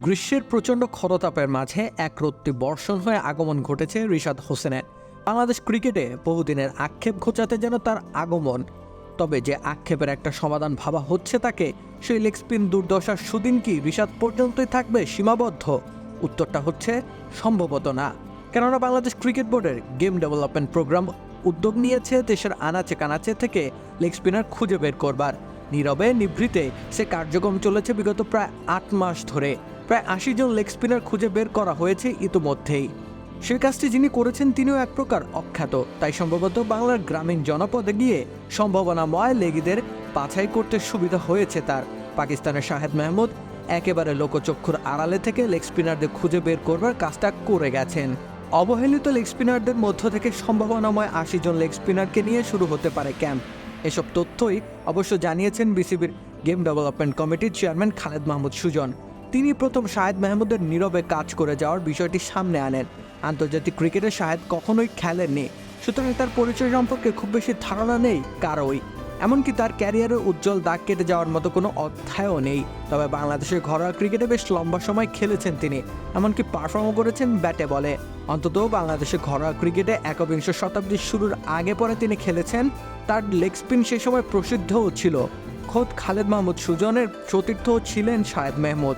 গ্রীষ্মের প্রচণ্ড খরতাপের মাঝে একরত্তি বর্ষণ হয়ে আগমন ঘটেছে রিশাদ হোসেনের। বাংলাদেশ ক্রিকেটে বহুদিনের আক্ষেপ ঘোচাতে যেন তার আগমন। তবে যে আক্ষেপের একটা সমাধান ভাবা হচ্ছে তাকে, সেই লেগ স্পিন দুর্দশার সুদিন কি রিশাদ পর্যন্তই থাকবে সীমাবদ্ধ? উত্তরটা হচ্ছে সম্ভবত না। কেননা বাংলাদেশ ক্রিকেট বোর্ডের গেম ডেভেলপমেন্ট প্রোগ্রাম উদ্যোগ নিয়েছে দেশের আনাচে কানাচে থেকে লেগ স্পিনার খুঁজে বের করবার। নীরবে নিভৃতে সে কার্যক্রম চলেছে বিগত প্রায় 8 মাস ধরে। প্রায় 80 জন লেগ স্পিনার খুঁজে বের করা হয়েছে ইতোমধ্যেই। সেই কাজটি যিনি করেছেন তিনিও এক প্রকার অখ্যাত, তাই সম্ভবত বাংলার গ্রামীণ জনপদে গিয়ে সম্ভাবনাময় লেগিদের বাছাই করতে সুবিধা হয়েছে তার। পাকিস্তানের শাহেদ মাহমুদ একেবারে লোকচক্ষুর আড়ালে থেকে লেগ স্পিনারদের খুঁজে বের করবার কাজটা করে গেছেন। অবহেলিত লেগ স্পিনারদের মধ্য থেকে সম্ভাবনাময় 80 জন লেগ স্পিনারকে নিয়ে শুরু হতে পারে ক্যাম্প। এসব তথ্যই অবশ্য জানিয়েছেন বিসিবির গেম ডেভেলপমেন্ট কমিটির চেয়ারম্যান খালেদ মাহমুদ সুজন। তিনি প্রথম শাহেদ মাহমুদের নীরবে কাজ করে যাওয়ার বিষয়টি সামনে আনেন। আন্তর্জাতিক ক্রিকেটে শাহেদ কখনোই খেলেননি, সুতরাং তার পরিচয় সম্পর্কে খুব বেশি ধারণা নেই কারোই। এমনকি তার ক্যারিয়ারের উজ্জ্বল দাগ কেটে যাওয়ার মতো কোনো অধ্যায়ও নেই। তবে বাংলাদেশের ঘরোয়া ক্রিকেটে বেশ লম্বা সময় খেলেছেন তিনি, এমনকি পারফর্মও করেছেন ব্যাটে বলে। অন্তত বাংলাদেশের ঘরোয়া ক্রিকেটে একবিংশ শতাব্দীর শুরুর আগে পরে তিনি খেলেছেন। তার লেগ স্পিন সে সময় প্রসিদ্ধও ছিল। খোদ খালেদ মাহমুদ সুজনের সতীর্থও ছিলেন শাহেদ মাহমুদ।